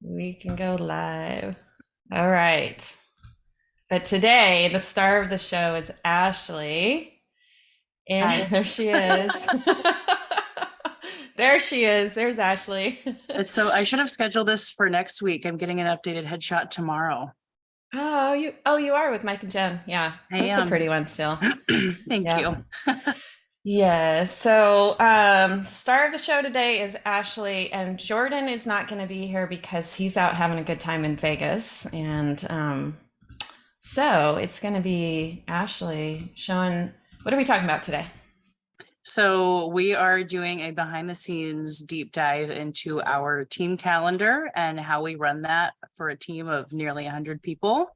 We can go live. All right. But today, the star of the show is Ashley. And Hi. there she is. There she is. There's Ashley. I should have scheduled this for next week. I'm getting an updated headshot tomorrow. Oh, you are with Mike and Jen. Yeah. I That's a am. pretty one still. Thank Yep. you. Yeah. So, star of the show today is Ashley, and Jordan is not going to be here because he's out having a good time in Vegas. And so it's going to be Ashley showing. What are we talking about today? So we are doing a behind the scenes deep dive into our team calendar and how we run that for a team of nearly 100 people.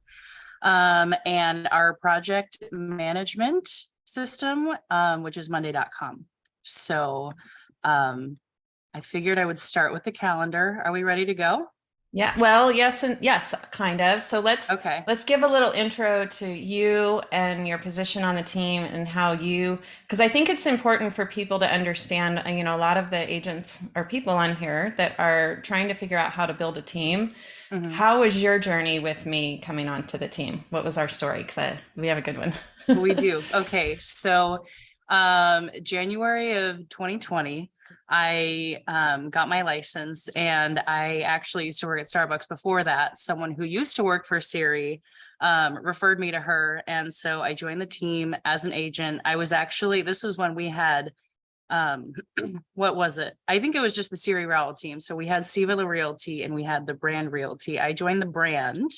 And our project management system, which is Monday.com. So I figured I would start with the calendar. Are we ready to go? Yeah, well, yes and yes, kind of. So let's Okay. let's give a little intro to you and your position on the team and how you, because I think it's important for people to understand, a lot of the agents or people on here that are trying to figure out how to build a team. Mhm. How was your journey with me coming onto the team? What was our story? Because we have a good one. We do. Okay. So January of 2020, I got my license, and I actually used to work at Starbucks before that. Someone who used to work for Siri referred me to her. And so I joined the team as an agent. This was when we had, um, what was it? I think it was just the Siri Realty team. So we had Siva Realty and we had the brand Realty. I joined the brand.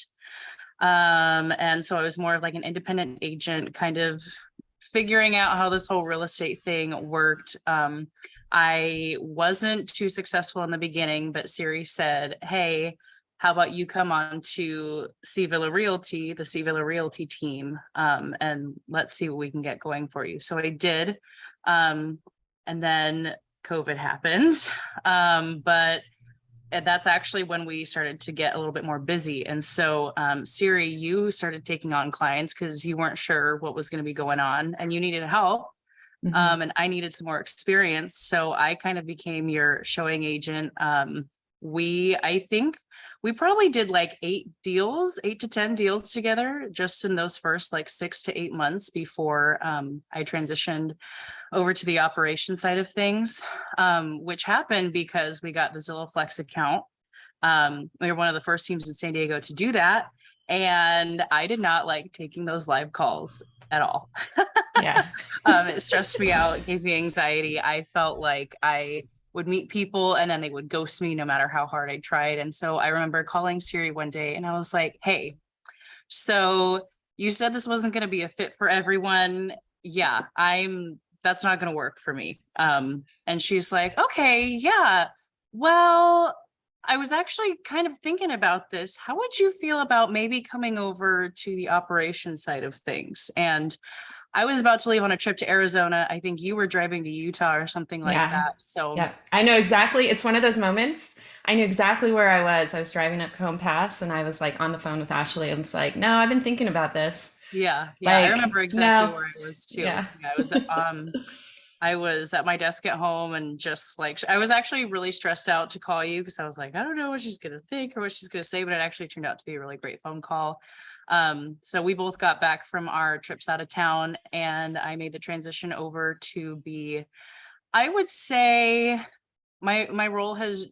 And so I was more of like an independent agent, kind of figuring out how this whole real estate thing worked. I wasn't too successful in the beginning, but Siri said, "Hey, how about you come on to Sevilla Realty, the Sevilla Realty team, and let's see what we can get going for you." So I did. And then COVID happened. But and that's actually when we started to get a little bit more busy. And so, Siri, you started taking on clients because you weren't sure what was going to be going on and you needed help. Mhm. And I needed some more experience. So I kind of became your showing agent. I think we probably did like 8 to 10 deals together just in those first like 6 to 8 months before I transitioned over to the operation side of things, which happened because we got the Zillow Flex account. We were one of the first teams in San Diego to do that. And I did not like taking those live calls at all. Yeah. It stressed me out, it gave me anxiety. I felt like I would meet people and then they would ghost me no matter how hard I tried. And so I remember calling Siri one day and I was like, "Hey, so you said this wasn't going to be a fit for everyone. Yeah, that's not going to work for me." And she's like, "Okay, yeah. Well, I was actually kind of thinking about this. How would you feel about maybe coming over to the operations side of things?" And I was about to leave on a trip to Arizona. I think you were driving to Utah or something like Yeah. that. So, Yeah. I know exactly. It's one of those moments. I knew exactly where I was. I was driving up Cone Pass and I was like on the phone with Ashley. I was like, no, I've been thinking about this. yeah, I Like, remember exactly no. where I was too. Yeah. Yeah, I was at my desk at home and just like I was actually really stressed out to call you because I was like, I don't know what she's gonna think or what she's gonna say, but it actually turned out to be a really great phone call. So we both got back from our trips out of town, and I made the transition over to be, I would say, my role has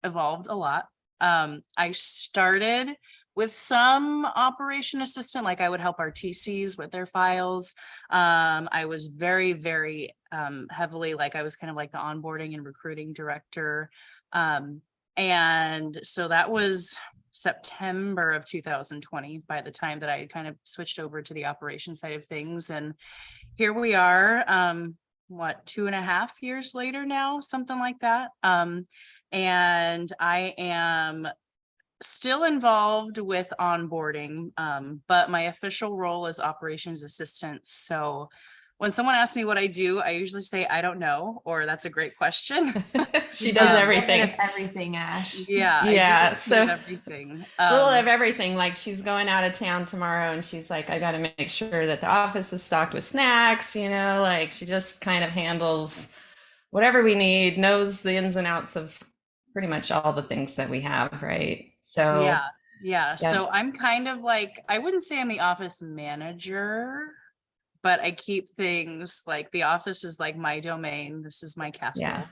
evolved a lot. I started with some operation assistant, like I would help our TCs with their files. I was very heavily, like I was kind of like the onboarding and recruiting director. Um, and so that was September of 2020 by the time that I had kind of switched over to the operation side of things. And here we are, what, 2.5 years later now, something like that. And I am still involved with onboarding, but my official role is operations assistant. So when someone asks me what I do, I usually say, "I don't know," or "That's a great question." She You do does a Um, little bit of everything. everything, Ash. yeah, I do a Yeah. little bit of So everything. a little of everything. Like she's going out of town tomorrow and she's like, I got to make sure that the office is stocked with snacks, like she just kind of handles whatever we need, knows the ins and outs of pretty much all the things that we have, right? So Yeah. Yeah. yeah, So I'm kind of like, I wouldn't say I'm the office manager, but I keep things like the office is like my domain. This is my yeah, castle.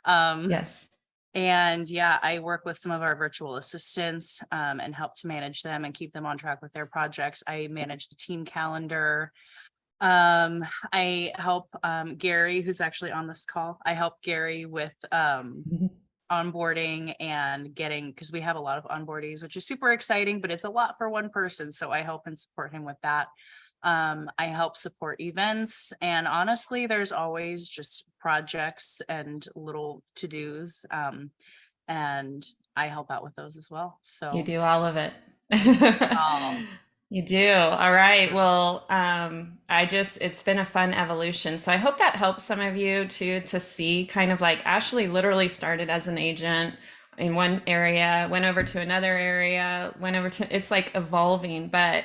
Um, yes. and yeah, I work with some of our virtual assistants and help to manage them and keep them on track with their projects. I manage the team calendar. I help Gary, who's actually on this call. I help Gary with onboarding and getting, because we have a lot of onboardies, which is super exciting, but it's a lot for one person. So I help and support him with that. I help support events, and honestly, there's always just projects and little to-dos. And I help out with those as well. You So do all of it. um, You do. All right. Well, it's been a fun evolution. So I hope that helps some of you to see kind of like Ashley literally started as an agent in one area, went over to another area, went over to, it's like evolving. But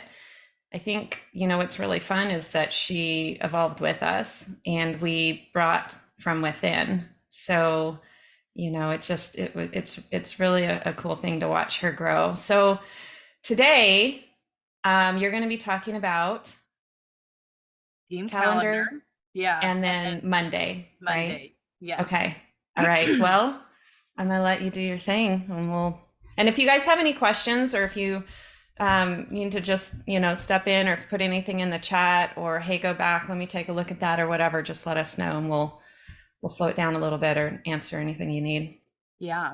I think, what's really fun is that she evolved with us and we brought from within. So, it's really a cool thing to watch her grow. So today, you're going to be talking about team calendar. calendar Yeah. and And then then Monday, right? Monday. Yes. Okay. All right. Well, I'm going to let you do your thing and if you guys have any questions or if you need to just, step in or put anything in the chat or, hey, go back, let me take a look at that or whatever, just let us know and we'll slow it down a little bit or answer anything you need. Yeah.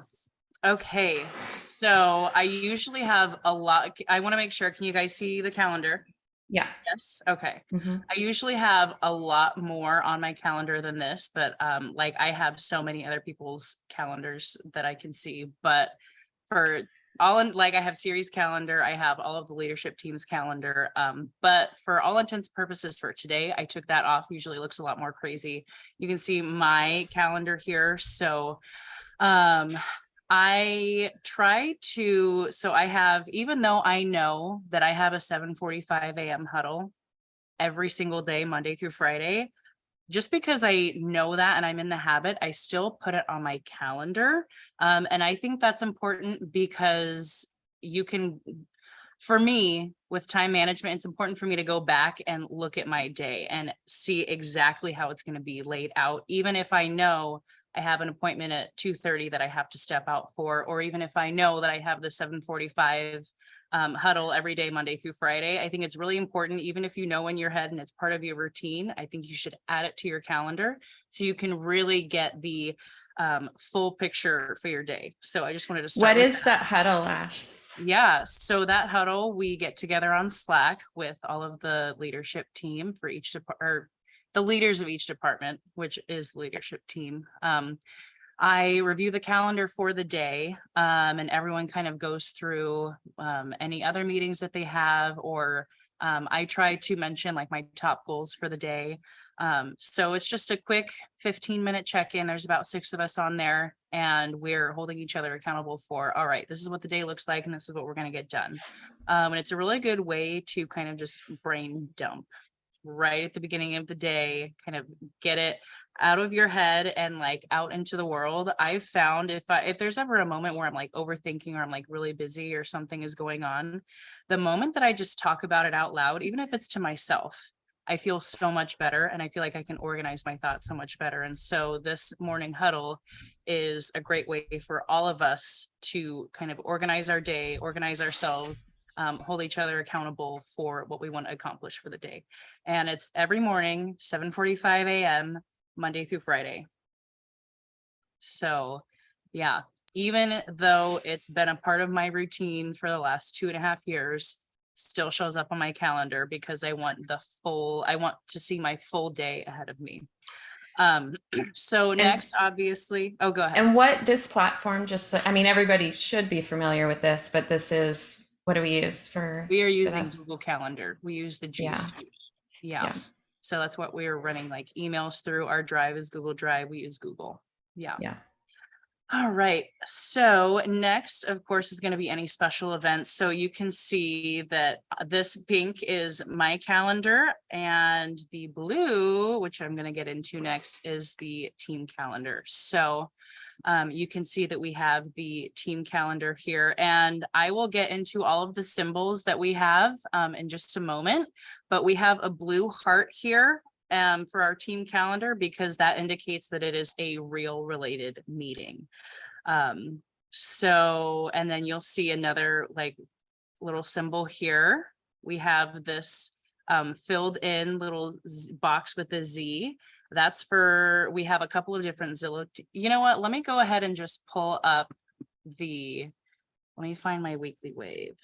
Okay. So I usually have a lot. I want to make sure. Can you guys see the calendar? Yeah. Yes. Okay. Mm-hmm. I usually have a lot more on my calendar than this, but like I have so many other people's calendars that I can see. But for all in, like I have series calendar, I have all of the leadership team's calendar. But for all intents and purposes for today, I took that off. Usually it looks a lot more crazy. You can see my calendar here. So I try to, so I have, even though I know that I have a 7:45 a.m. huddle every single day, Monday through Friday, just because I know that and I'm in the habit, I still put it on my calendar. And I think that's important because you can, for me, with time management, it's important for me to go back and look at my day and see exactly how it's going to be laid out, even if I know I have an appointment at 2:30 that I have to step out for, or even if I know that I have the 7:45 huddle every day, Monday through Friday. I think it's really important, even if you know in your head and it's part of your routine, I think you should add it to your calendar so you can really get the full picture for your day. So I just wanted to start What with is that huddle, Ash? yeah. So that huddle, we get together on Slack with all of the leadership team for each department, the leaders of each department, which is the leadership team. I review the calendar for the day, and everyone kind of goes through any other meetings that they have, or I try to mention like my top goals for the day. So it's just a quick 15-minute check-in. There's about 6 of us on there, and we're holding each other accountable for, all right, this is what the day looks like, and this is what we're going to get done. And it's a really good way to kind of just brain dump right at the beginning of the day, kind of get it out of your head and like out into the world. I've found if there's ever a moment where I'm like overthinking or I'm like really busy or something is going on, the moment that I just talk about it out loud, even if it's to myself, I feel so much better and I feel like I can organize my thoughts so much better. And so this morning huddle is a great way for all of us to kind of organize our day, organize ourselves, hold each other accountable for what we want to accomplish for the day. And it's every morning, 7:45 a.m., Monday through Friday. So yeah, even though it's been a part of my routine for the last 2.5 years, still shows up on my calendar because I want to see my full day ahead of me. So next, obviously, oh, go ahead. And what this platform, everybody should be familiar with this, but this is, what do we use for? We are using Google Calendar. We use the G Yeah. Suite. Yeah. So that's what we are running like emails through. Our drive is Google Drive. We use Google. Yeah. All right. So next, of course, is going to be any special events. So you can see that this pink is my calendar and the blue, which I'm going to get into next, is the team calendar. So You can see that we have the team calendar here, and I will get into all of the symbols that we have in just a moment, but we have a blue heart here for our team calendar because that indicates that it is a real related meeting. So, and then you'll see another like little symbol here. We have this filled in little box with a Z. That's for, we have a couple of different Zillow. You know what? Let me go ahead and just pull up let me find my weekly wave.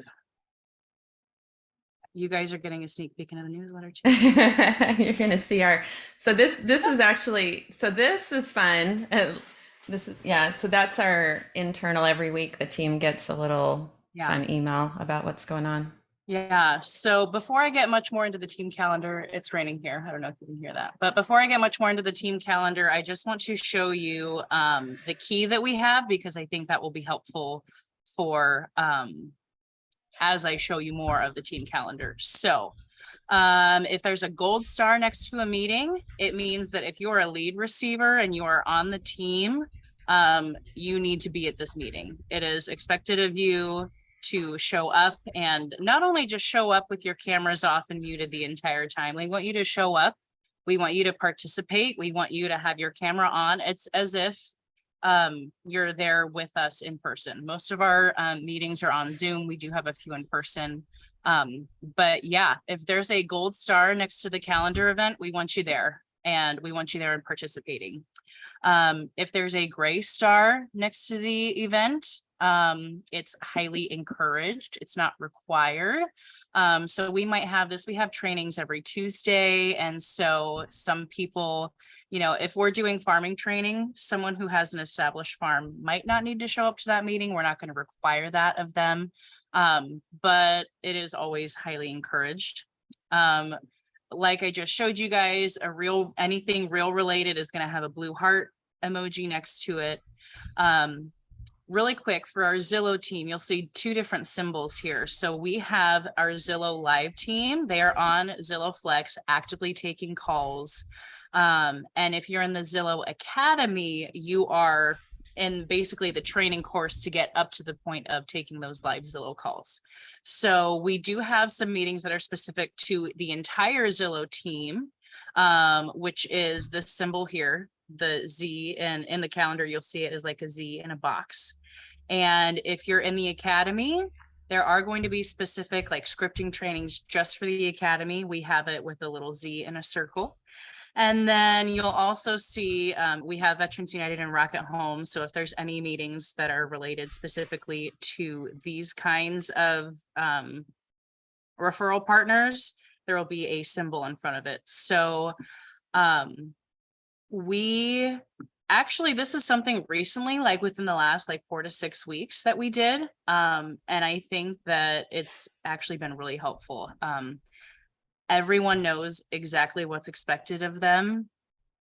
You guys are getting a sneak peek into the newsletter too. You're going to see so this is actually, so this is fun. So that's our internal every week. The team gets a little fun email about what's going on. Yeah. So before I get much more into the team calendar, it's raining here. I don't know if you can hear that, but before I get much more into the team calendar, I just want to show you the key that we have, because I think that will be helpful for as I show you more of the team calendar. So if there's a gold star next to a meeting, it means that if you're a lead receiver and you are on the team, you need to be at this meeting. It is expected of you to show up, and not only just show up with your cameras off and muted the entire time. We want you to show up. We want you to participate. We want you to have your camera on. It's as if you're there with us in person. Most of our meetings are on Zoom. We do have a few in person. But yeah, if there's a gold star next to the calendar event, we want you there, and we want you there and participating. If there's a gray star next to the event, it's highly encouraged. It's not required. So we might have this, we have trainings every Tuesday. And so some people, you know, if we're doing farming training, someone who has an established farm might not need to show up to that meeting. We're not going to require that of them. But it is always highly encouraged. Like I just showed you guys, anything real related is going to have a blue heart emoji next to it. Really quick, for our Zillow team, you'll see two different symbols here. So we have our Zillow live team. They are on Zillow Flex, actively taking calls. And if you're in the Zillow Academy, you are in basically the training course to get up to the point of taking those live Zillow calls. So we do have some meetings that are specific to the entire Zillow team, which is the symbol here, the Z, and in the calendar, you'll see it as like a Z in a box. And if you're in the Academy, there are going to be specific like scripting trainings just for the Academy. We have it with a little Z in a circle. And then you'll also see we have Veterans United and Rocket Home. So if there's any meetings that are related specifically to these kinds of referral partners, there will be a symbol in front of it. So this is something recently, like within the last like 4 to 6 weeks that we did. And I think that it's actually been really helpful. Everyone knows exactly what's expected of them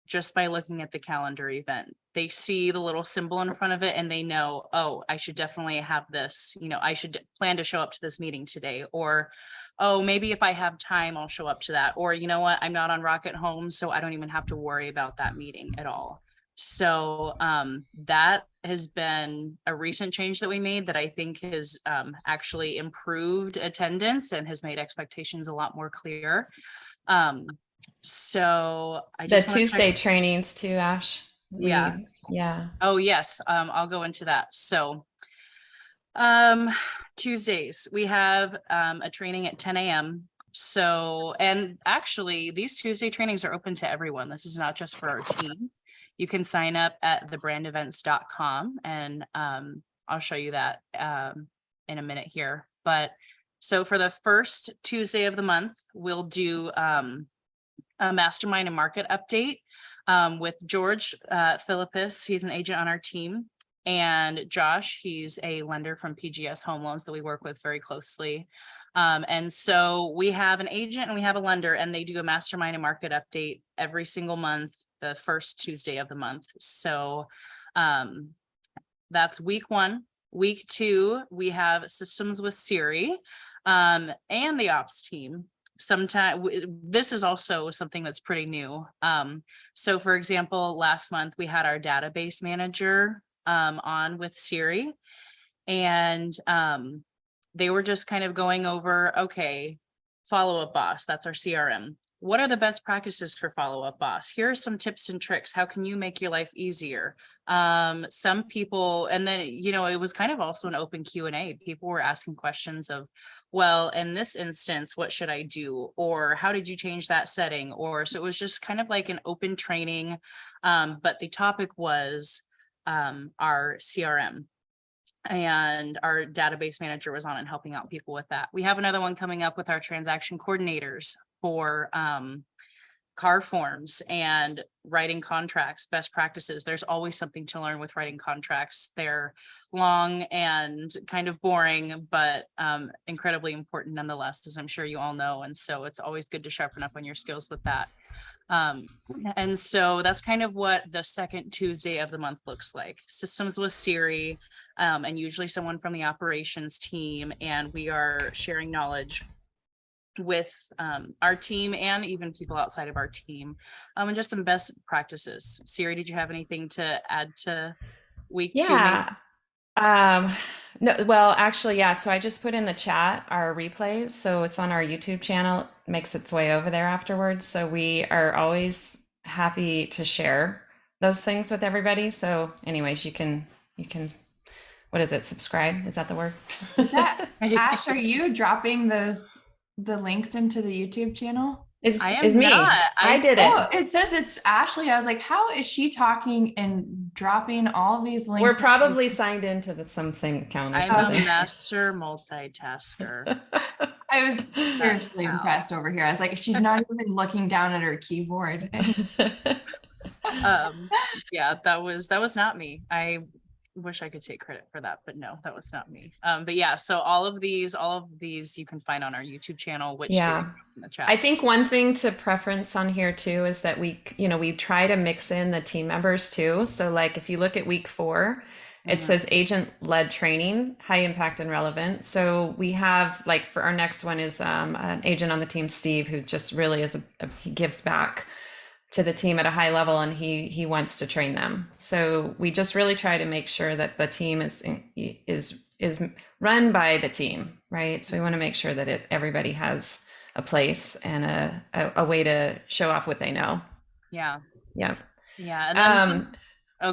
just by looking at the calendar event. They see the little symbol in front of it and they know, oh, I should definitely have this, you know, I should plan to show up to this meeting today, or, oh, maybe if I have time, I'll show up to that. Or, you know what, I'm not on Rocket Home, so I don't even have to worry about that meeting at all. So that has been a recent change that we made that I think has actually improved attendance and has made expectations a lot more clear. So I just the Tuesday trainings too, Ash. Yeah. Oh yes. I'll go into that. So Tuesdays we have a training at 10 a.m. So, and actually these Tuesday trainings are open to everyone. This is not just for our team. You can sign up at thebrandevents.com, and I'll show you that in a minute here. But so for the first Tuesday of the month, we'll do a mastermind and market update with George Philippus. He's an agent on our team, and Josh, he's a lender from PGS Home Loans that we work with very closely. And so we have an agent and we have a lender, and they do a mastermind and market update every single month, the first Tuesday of the month. So that's week 1. Week 2, we have systems with Siri and the ops team. Sometimes this is also something that's pretty new. So for example, last month we had our database manager on with Siri, and they were just kind of going over, okay, Follow Up Boss, that's our CRM. What are the best practices for Follow Up Boss? Here are some tips and tricks. How can you make your life easier? Some people, and then, it was kind of also an open Q&A. People were asking questions of, well, in this instance, what should I do? Or how did you change that setting? Or so it was just kind of like an open training. But the topic was our CRM. And our database manager was on and helping out people with that. We have another one coming up with our transaction coordinators for car forms and writing contracts, best practices. There's always something to learn with writing contracts. They're long and kind of boring, but incredibly important nonetheless, as I'm sure you all know. And so it's always good to sharpen up on your skills with that. And so that's kind of what the second Tuesday of the month looks like. Systems with Siri, and usually someone from the operations team, and we are sharing knowledge with our team and even people outside of our team, and just some best practices. Siri, did you have anything to add to week 2? Yeah. No, well, actually, yeah. So I just put in the chat our replays. So it's on our YouTube channel, it makes its way over there afterwards. So we are always happy to share those things with everybody. So anyways, you can, what is it? Subscribe? Is that the word? Ash, are you dropping the links into the YouTube channel? Is me. Not. I did it. Oh, it says it's Ashley. I was like, how is she talking and dropping all these links? We're probably signed into some same account or I'm something. a master multitasker. I was seriously impressed over here. I was like, she's not even looking down at her keyboard. Yeah, that was not me. I wish I could take credit for that, but no, that was not me. But yeah, so all of these you can find on our YouTube channel, which yeah, in the chat. I think one thing to preference on here too is that we try to mix in the team members too. So like if you look at week 4, it says agent-led training, high impact and relevant. So we have, like, for our next one is an agent on the team, Steve, who just really is he gives back to the team at a high level, and he wants to train them. So we just really try to make sure that the team is run by the team, right? So we want to make sure that everybody has a place and a way to show off what they know. Yeah. And then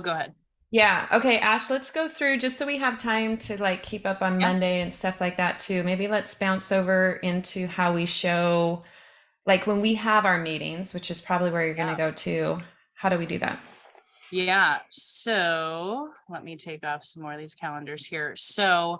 go ahead. Yeah. Okay, Ash, let's go through just so we have time to like keep up on Monday and stuff like that too. Maybe let's bounce over into how we show, like when we have our meetings, which is probably where you're going to go to. How do we do that? Yeah. So let me take off some more of these calendars here. So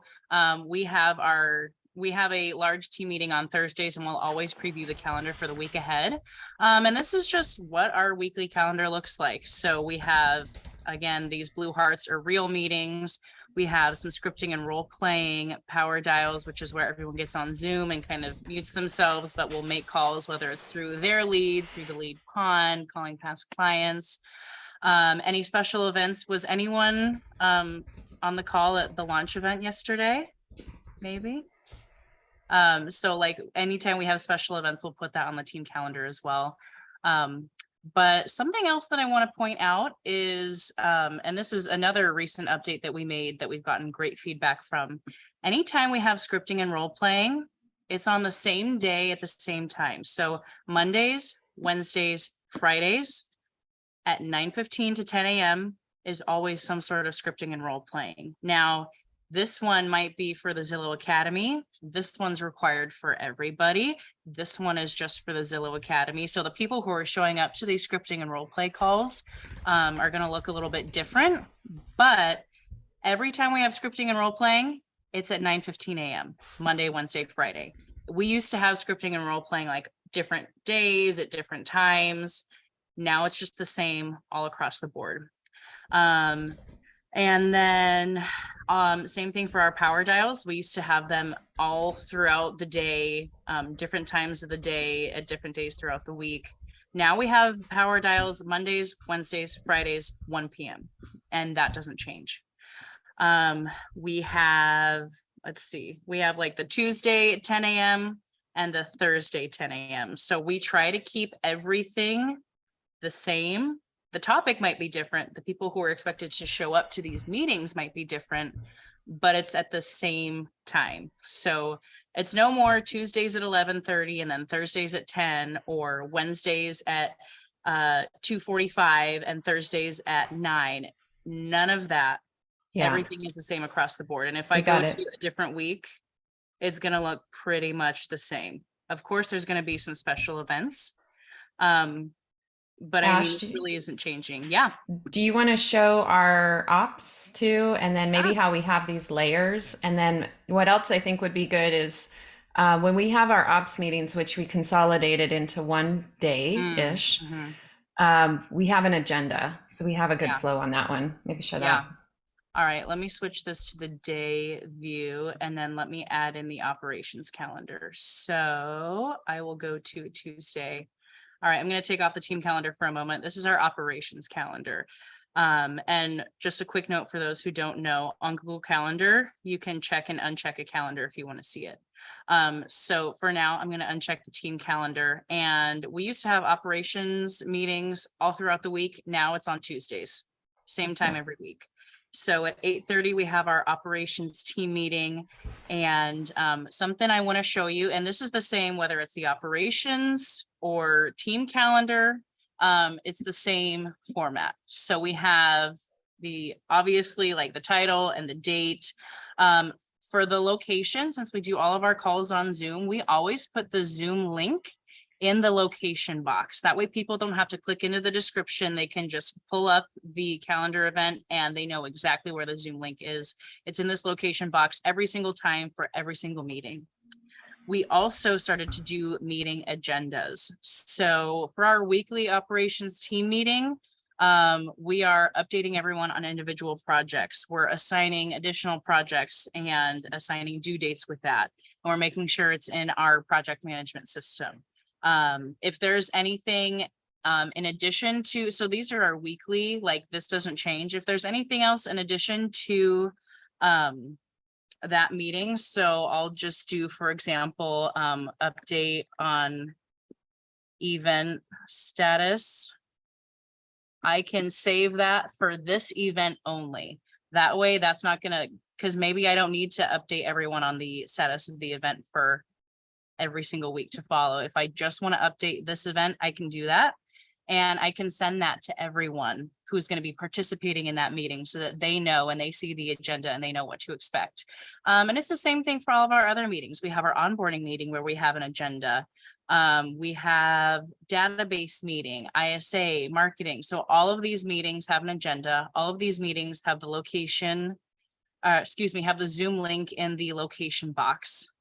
we have a large team meeting on Thursdays, and we'll always preview the calendar for the week ahead. And this is just what our weekly calendar looks like. So we have, again, these blue hearts are real meetings. We have some scripting and role playing, power dials, which is where everyone gets on Zoom and kind of mutes themselves, but will make calls, whether it's through their leads, through the lead pond, calling past clients. Any special events? Was anyone on the call at the launch event yesterday? Maybe. So like anytime we have special events, we'll put that on the team calendar as well. But something else that I want to point out is, and this is another recent update that we made that we've gotten great feedback from. Anytime we have scripting and role playing, it's on the same day at the same time. So Mondays, Wednesdays, Fridays at 9:15 to 10 a.m. is always some sort of scripting and role playing. Now, this one might be for the Zillow Academy. This one's required for everybody. This one is just for the Zillow Academy. So the people who are showing up to these scripting and role play calls are going to look a little bit different. But every time we have scripting and role playing, it's at 9:15 a.m. Monday, Wednesday, Friday. We used to have scripting and role playing like different days at different times. Now it's just the same all across the board. And then same thing for our power dials. We used to have them all throughout the day, different times of the day at different days throughout the week. Now we have power dials Mondays, Wednesdays, Fridays, 1 p.m. and that doesn't change. We have, we have like the Tuesday at 10 a.m. and the Thursday 10 a.m. So we try to keep everything the same the topic might be different. The people who are expected to show up to these meetings might be different, but it's at the same time. So it's no more Tuesdays at 11:30 and then Thursdays at 10, or Wednesdays at 2:45 and Thursdays at 9. None of that. Yeah. Everything is the same across the board. And if I We go got to it. a different week, it's going to look pretty much the same. Of course, there's going to be some special events. But I mean, Ash, it really isn't changing. Yeah. do you want to show our ops too? And then maybe Yeah. how we have these layers. And then what else I think would be good is when we have our ops meetings, which we consolidated into one day-ish, we have an agenda. So we have a good Yeah. flow on that one. Maybe show Yeah. that. All right, let me switch this to the day view, and then let me add in the operations calendar. So I will go to Tuesday. All right, I'm going to take off the team calendar for a moment. This is our operations calendar. And just a quick note for those who don't know, on Google Calendar, you can check and uncheck a calendar if you want to see it. So for now, I'm going to uncheck the team calendar. And we used to have operations meetings all throughout the week. Now it's on Tuesdays, same time every week. So at 8:30, we have our operations team meeting, and something I want to show you, and this is the same whether it's the operations or team calendar, it's the same format. So we have the obviously like the title and the date. For the location, since we do all of our calls on Zoom, we always put the Zoom link in the location box. That way people don't have to click into the description. They can just pull up the calendar event and they know exactly where the Zoom link is. It's in this location box every single time for every single meeting. We also started to do meeting agendas. So for our weekly operations team meeting, we are updating everyone on individual projects. We're assigning additional projects and assigning due dates with that. And we're making sure it's in our project management system. If there's anything in addition to, so these are our weekly, like this doesn't change. If there's anything else in addition to that meeting, so I'll just do, for example, update on event status. I can save that for this event only. That way that's not gonna, because maybe I don't need to update everyone on the status of the event for every single week to follow. If I just want to update this event, I can do that. And I can send that to everyone who's going to be participating in that meeting so that they know and they see the agenda and they know what to expect. And it's the same thing for all of our other meetings. We have our onboarding meeting where we have an agenda. We have database meeting, ISA, marketing. So all of these meetings have an agenda. All of these meetings have the location, have the Zoom link in the location box.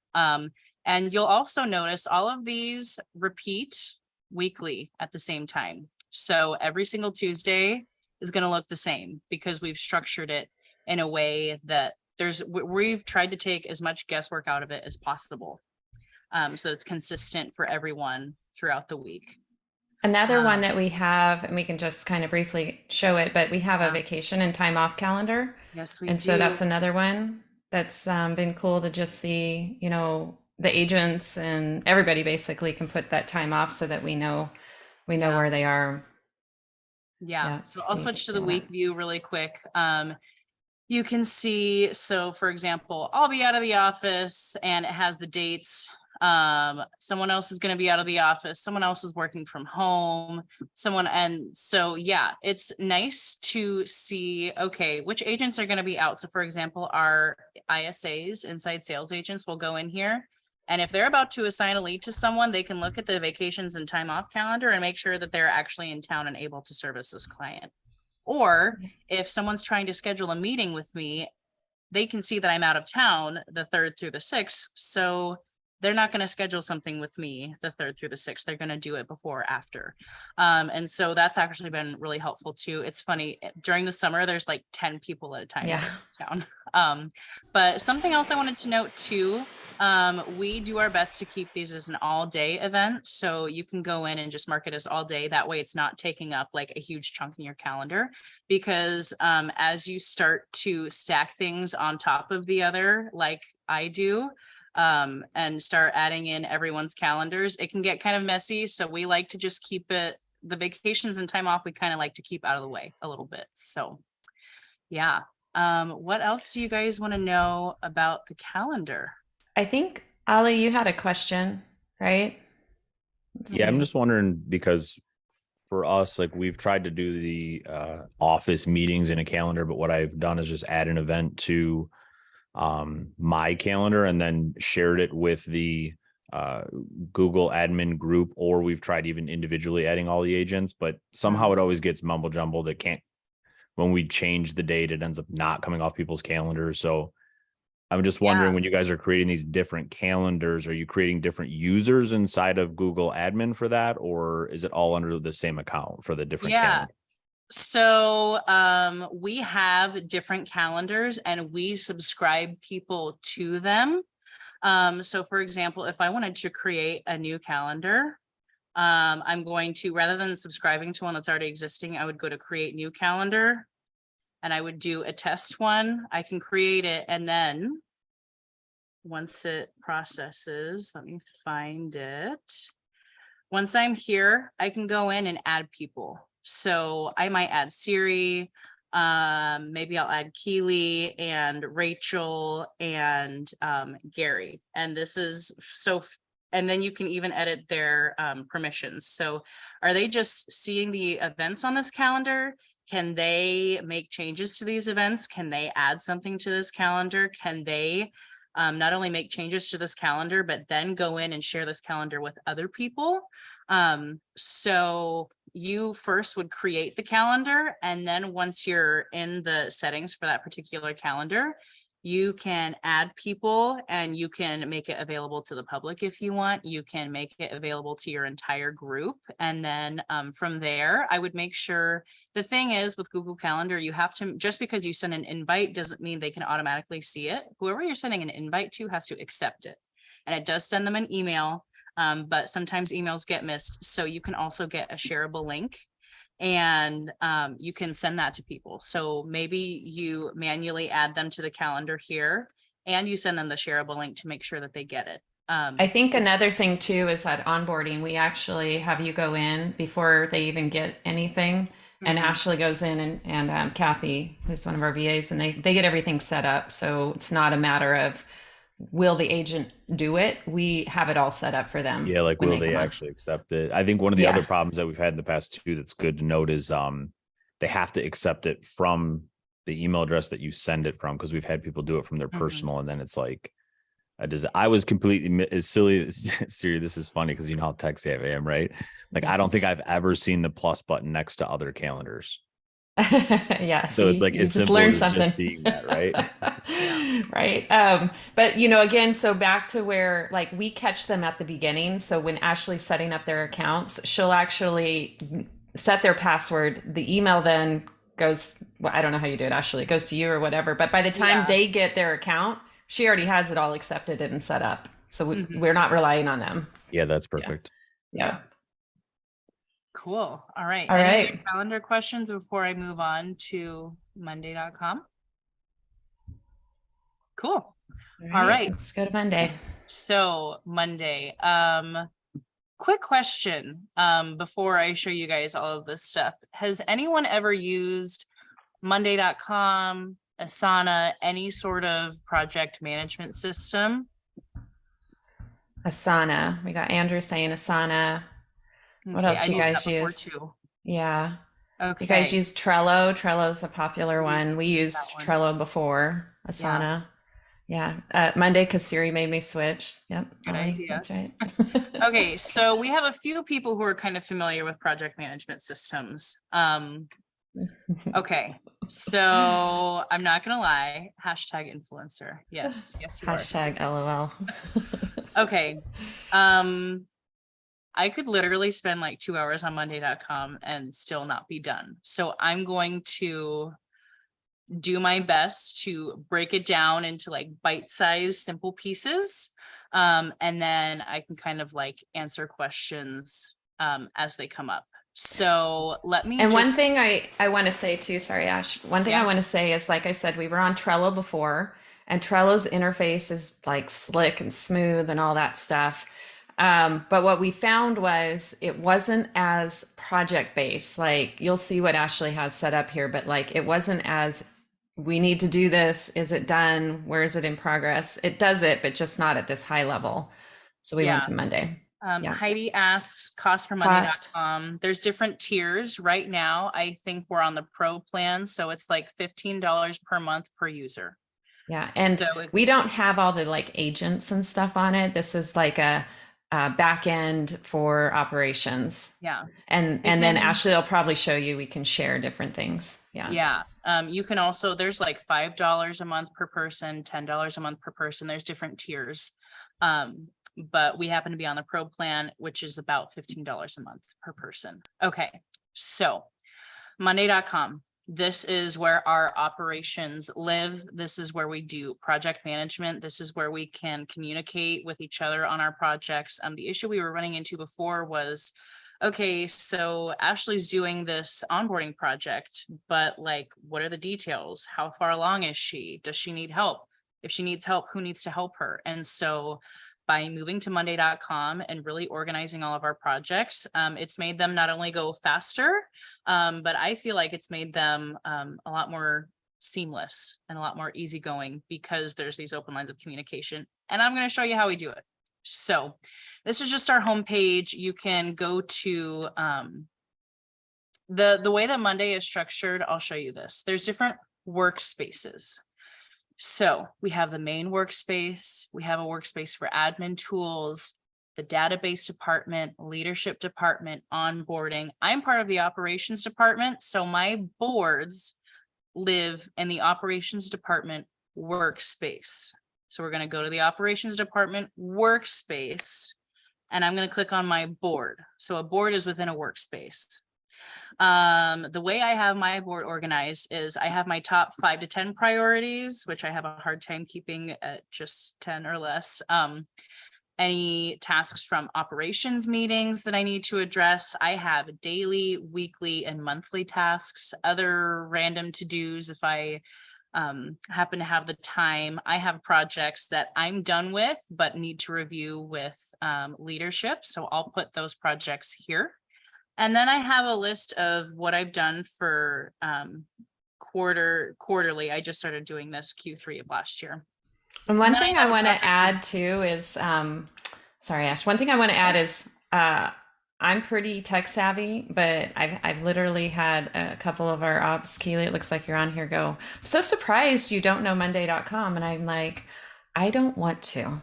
And you'll also notice all of these repeat weekly at the same time. So every single Tuesday is going to look the same because we've structured it in a way that we've tried to take as much guesswork out of it as possible. So it's consistent for everyone throughout the week. Another one that we have, and we can just kind of briefly show it, but we have a vacation and time off calendar. Yes, we and do. So that's another one that's been cool to just see, the agents and everybody basically can put that time off so that we know where they are. Yeah. So I'll switch to the week view really quick. You can see, so for example, I'll be out of the office and it has the dates. Someone else is going to be out of the office. Someone else is working from home. And so, yeah, it's nice to see, okay, which agents are going to be out. So for example, our ISAs, inside sales agents, will go in here. And if they're about to assign a lead to someone, they can look at the vacations and time off calendar and make sure that they're actually in town and able to service this client. Or if someone's trying to schedule a meeting with me, they can see that I'm out of town the 3rd through the 6th. So they're not going to schedule something with me the 3rd through the 6th. They're going to do it before or after. And so that's actually been really helpful too. It's funny, during the summer, there's like 10 people at a time in town. But something else I wanted to note too, we do our best to keep these as an all day event. So you can go in and just mark it as all day. That way it's not taking up like a huge chunk in your calendar, because as you start to stack things on top of the other, like I do, and start adding in everyone's calendars, it can get kind of messy. So we like to just keep it the vacations and time off, we kind of like to keep out of the way a little bit. So yeah. What else do you guys want to know about the calendar? I think Ali, you had a question, right? Yeah, I'm just wondering because for us, like we've tried to do the office meetings in a calendar, but what I've done is just add an event to my calendar and then shared it with the Google admin group, or we've tried even individually adding all the agents, but somehow it always gets mumble jumbled. It can't, when we change the date, it ends up not coming off people's calendars. So I'm just wondering, when you guys are creating these different calendars, are you creating different users inside of Google admin for that, or is it all under the same account for the different calendar? So we have different calendars and we subscribe people to them. So for example, if I wanted to create a new calendar, I'm going to, rather than subscribing to one that's already existing, I would go to create new calendar and I would do a test one. I can create it, and then once it processes, let me find it. Once I'm here, I can go in and add people. So I might add Siri, maybe I'll add Keely and Rachel and Gary. And this is so, and then you can even edit their permissions. So are they just seeing the events on this calendar? Can they make changes to these events? Can they add something to this calendar? Can they not only make changes to this calendar, but then go in and share this calendar with other people? So you first would create the calendar, and then once you're in the settings for that particular calendar, you can add people and you can make it available to the public if you want. You can make it available to your entire group. And then from there, I would make sure, the thing is with Google Calendar, you have to, just because you send an invite doesn't mean they can automatically see it. Whoever you're sending an invite to has to accept it. And it does send them an email, but sometimes emails get missed. So you can also get a shareable link, and you can send that to people. So maybe you manually add them to the calendar here and you send them the shareable link to make sure that they get it. I think another thing too is that onboarding, we actually have you go in before they even get anything. And Ashley goes in and Kathy, who's one of our VAs, and they get everything set up. So it's not a matter of, will the agent do it? We have it all set up for them. Yeah, like will they actually accept it? I think one of the other problems that we've had in the past too that's good to note is they have to accept it from the email address that you send it from, because we've had people do it from their personal, and then it's like I was completely as silly. Siri, this is funny because you know how tech savvy I am, right? Like I don't think I've ever seen the plus button next to other calendars. Yeah, so it's like it's simple as something. Just seeing that, right? Right. But you know, again, so back to where like we catch them at the beginning. So when Ashley's setting up their accounts, she'll actually set their password. The email then goes, well, I don't know how you do it, Ashley. It goes to you or whatever. But by the time they get their account, she already has it all accepted and set up. So we're not relying on them. Yeah, that's perfect. Yeah. Cool. All right. All Any right. other calendar questions before I move on to Monday.com? Cool. All right. Let's go to Monday. So Monday, quick question before I show you guys all of this stuff. Has anyone ever used Monday.com, Asana, any sort of project management system? Asana. We got Andrew saying Asana. What else do you guys use? Too. Yeah. Okay. You guys use Trello. Trello's a popular one. We used Trello before Asana. Yeah. Monday, because Siri made me switch. Yep. Good idea. That's right. Okay. So we have a few people who are kind of familiar with project management systems. Okay. So I'm not going to lie. Hashtag influencer. Yes. Yes. You Hashtag LOL. Okay. I could literally spend like 2 hours on Monday.com and still not be done. So I'm going to do my best to break it down into like bite-sized simple pieces. And then I can kind of like answer questions as they come up. So let me. And one thing I want to say too, sorry, Ash, one thing I want to say is, like I said, we were on Trello before, and Trello's interface is like slick and smooth and all that stuff. But what we found was it wasn't as project based. Like you'll see what Ashley has set up here, but like it wasn't as we need to do this. Is it done? Where is it in progress? It does it, but just not at this high level. So we went Yeah. to Monday. Yeah. Heidi asks cost for Monday.com. There's different tiers right now. I think we're on the pro plan. So it's like $15 per month per user. Yeah. And So we don't have all the like agents and stuff on it. This is like a back end for operations. yeah. And then Ashley will probably show you we can share different things. Yeah. Yeah. You can also, there's like $5 a month per person, $10 a month per person. There's different tiers. But we happen to be on the pro plan, which is about $15 a month per person. Okay. So Monday.com. This is where our operations live. This is where we do project management. This is where we can communicate with each other on our projects. The issue we were running into before was, okay, so Ashley's doing this onboarding project, but like, what are the details? How far along is she? Does she need help? If she needs help, who needs to help her? And so by moving to Monday.com and really organizing all of our projects, it's made them not only go faster, but I feel like it's made them a lot more seamless and a lot more easygoing because there's these open lines of communication. And I'm going to show you how we do it. So this is just our homepage. You can go to the way that Monday is structured. I'll show you this. There's different workspaces. So we have the main workspace, we have a workspace for admin tools, the database department, leadership department, onboarding. I'm part of the operations department, so my boards live in the operations department workspace. So we're going to go to the operations department workspace, and I'm going to click on my board. So a board is within a workspace. The way I have my board organized is I have my top 5 to 10 priorities, which I have a hard time keeping at just 10 or less. Any tasks from operations meetings that I need to address. I have daily, weekly, and monthly tasks, other random to-dos if I happen to have the time. I have projects that I'm done with, but need to review with leadership. So I'll put those projects here. And then I have a list of what I've done for quarterly. I just started doing this Q3 of last year. And one thing I want to add too is, sorry, Ash. One thing I want to add is, I'm pretty tech savvy, but I've literally had a couple of our ops, Keely, it looks like you're on here, go, I'm so surprised you don't know Monday.com. And I'm like, I don't want to.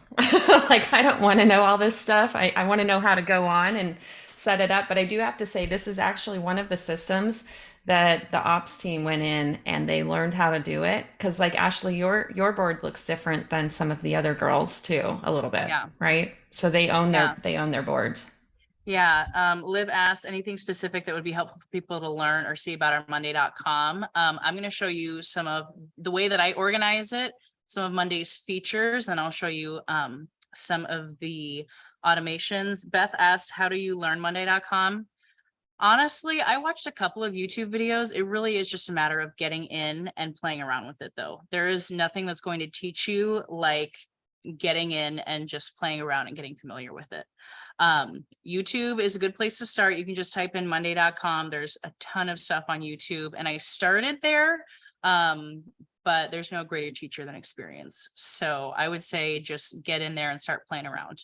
Like, I don't want to know all this stuff. I want to know how to go on and set it up. But I do have to say, this is actually one of the systems that the ops team went in and they learned how to do it. Cause like Ashley, your board looks different than some of the other girls too, a little bit. Yeah. Right. So they own their boards. Yeah. Liv asked anything specific that would be helpful for people to learn or see about our Monday.com. I'm going to show you some of the way that I organize it, some of Monday's features, and I'll show you some of the automations. Beth asked, how do you learn Monday.com? Honestly, I watched a couple of YouTube videos. It really is just a matter of getting in and playing around with it though. There is nothing that's going to teach you like getting in and just playing around and getting familiar with it. YouTube is a good place to start. You can just type in Monday.com. There's a ton of stuff on YouTube and I started there. But there's no greater teacher than experience. So I would say just get in there and start playing around.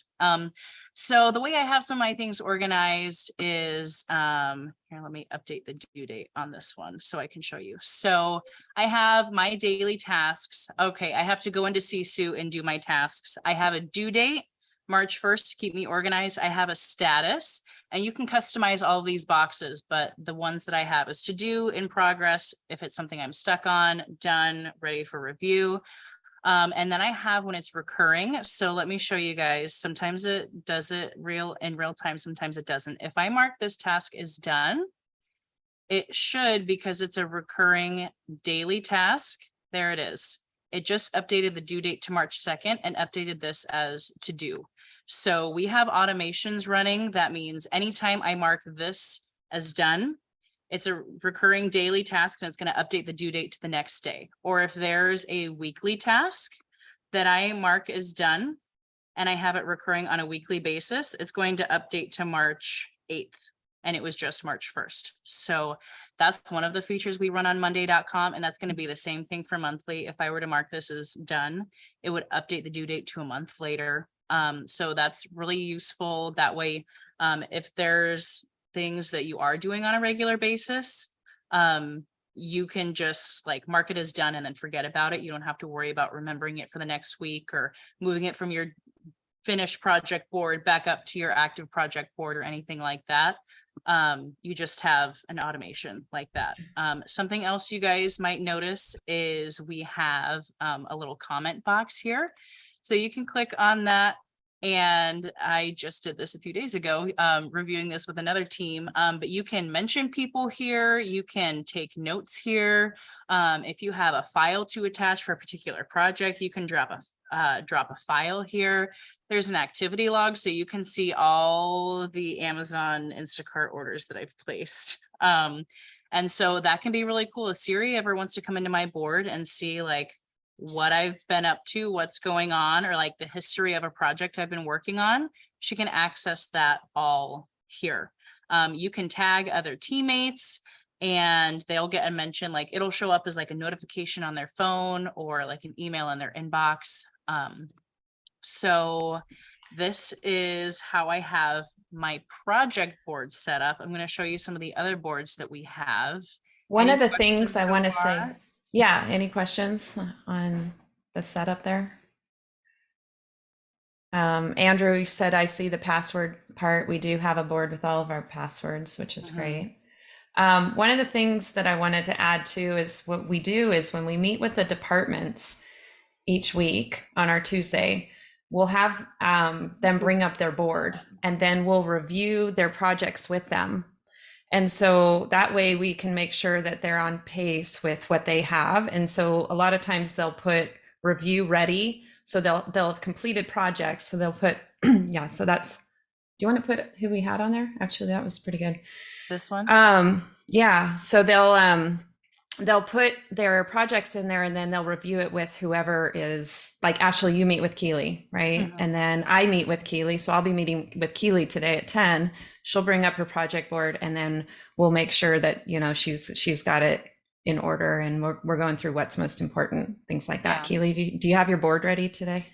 So the way I have some of my things organized is, here, let me update the due date on this one so I can show you. So I have my daily tasks. Okay, I have to go into Sisu and do my tasks. I have a due date, March 1st, to keep me organized. I have a status, and you can customize all of these boxes, but the ones that I have is to do, in progress, if it's something I'm stuck on, done, ready for review. And then I have when it's recurring. So let me show you guys. Sometimes it does it in real time. Sometimes it doesn't. If I mark this task is done, it should, because it's a recurring daily task. There it is. It just updated the due date to March 2nd and updated this as to do. So we have automations running. That means anytime I mark this as done, it's a recurring daily task and it's going to update the due date to the next day. Or if there's a weekly task that I mark as done and I have it recurring on a weekly basis. It's going to update to March 8th. And it was just March 1st. So that's one of the features we run on monday.com. And that's going to be the same thing for monthly. If I were to mark this as done, it would update the due date to a month later. So that's really useful. That way, if there's things that you are doing on a regular basis, you can just like mark it as done and then forget about it. You don't have to worry about remembering it for the next week or moving it from your finished project board back up to your active project board or anything like that. You just have an automation like that. Something else you guys might notice is we have a little comment box here. So you can click on that. And I just did this a few days ago, reviewing this with another team, but you can mention people here. You can take notes here. If you have a file to attach for a particular project, you can drop a file here. There's an activity log, so you can see all the Amazon Instacart orders that I've placed. And so that can be really cool. If Siri ever wants to come into my board and see like what I've been up to, what's going on, or like the history of a project I've been working on, she can access that all here. You can tag other teammates and they'll get a mention, like it'll show up as like a notification on their phone or like an email in their inbox. So this is how I have my project board set up. I'm going to show you some of the other boards that we have. One Any of the questions things I so want to far? say, yeah, any questions on the setup there? Andrew said, I see the password part. We do have a board with all of our passwords, which is great. One of the things that I wanted to add too is what we do is when we meet with the departments each week on our Tuesday, we'll have them bring up their board and then we'll review their projects with them. And so that way we can make sure that they're on pace with what they have. And so a lot of times they'll put review ready. So they'll have completed projects. So they'll put, yeah, so that's, do you want to put who we had on there? Actually, that was pretty good. This one? Yeah, so they'll put their projects in there and then they'll review it with whoever is, like Ashley, you meet with Keely, right? And then I meet with Keely. So I'll be meeting with Keely today at 10. She'll bring up her project board and then we'll make sure that, you know, she's got it in order and we're going through what's most important, things like that. Yeah. Keely, do you have your board ready today?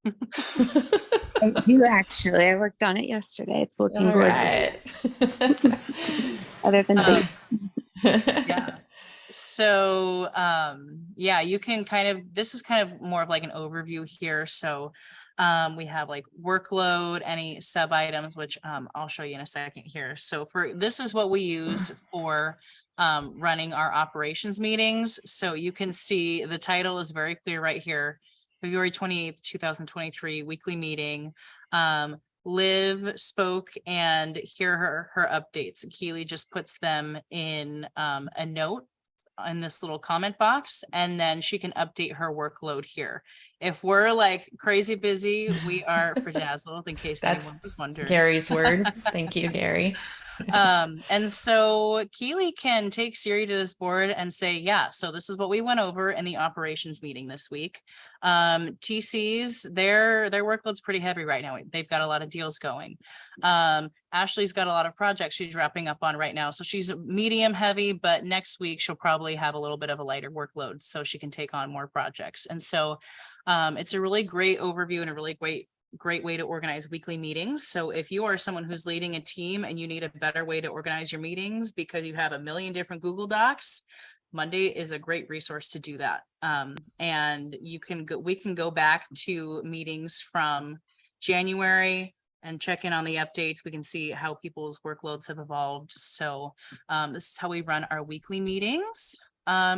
I do actually. I worked on it yesterday. It's looking All gorgeous. right. Other than dates. Yeah. So yeah, you can kind of, this is kind of more of like an overview here. So we have like workload, any sub items, which I'll show you in a second here. So for this is what we use for running our operations meetings. So you can see the title is very clear right here. February 28th, 2023 weekly meeting. Liv spoke and hear her updates. Keely just puts them in a note in this little comment box, and then she can update her workload here. If we're like crazy busy, we are frazzled, in case anyone That's was wondering. Gary's word. Thank you, Gary. And so Keely can take Siri to this board and say, yeah, so this is what we went over in the operations meeting this week. TC's, their workload's pretty heavy right now. They've got a lot of deals going. Ashley's got a lot of projects she's wrapping up on right now. So she's medium heavy, but next week she'll probably have a little bit of a lighter workload so she can take on more projects. And so it's a really great overview and a really great way to organize weekly meetings. So if you are someone who's leading a team and you need a better way to organize your meetings because you have a million different Google Docs, Monday is a great resource to do that. And we can go back to meetings from January and check in on the updates. We can see how people's workloads have evolved. So this is how we run our weekly meetings.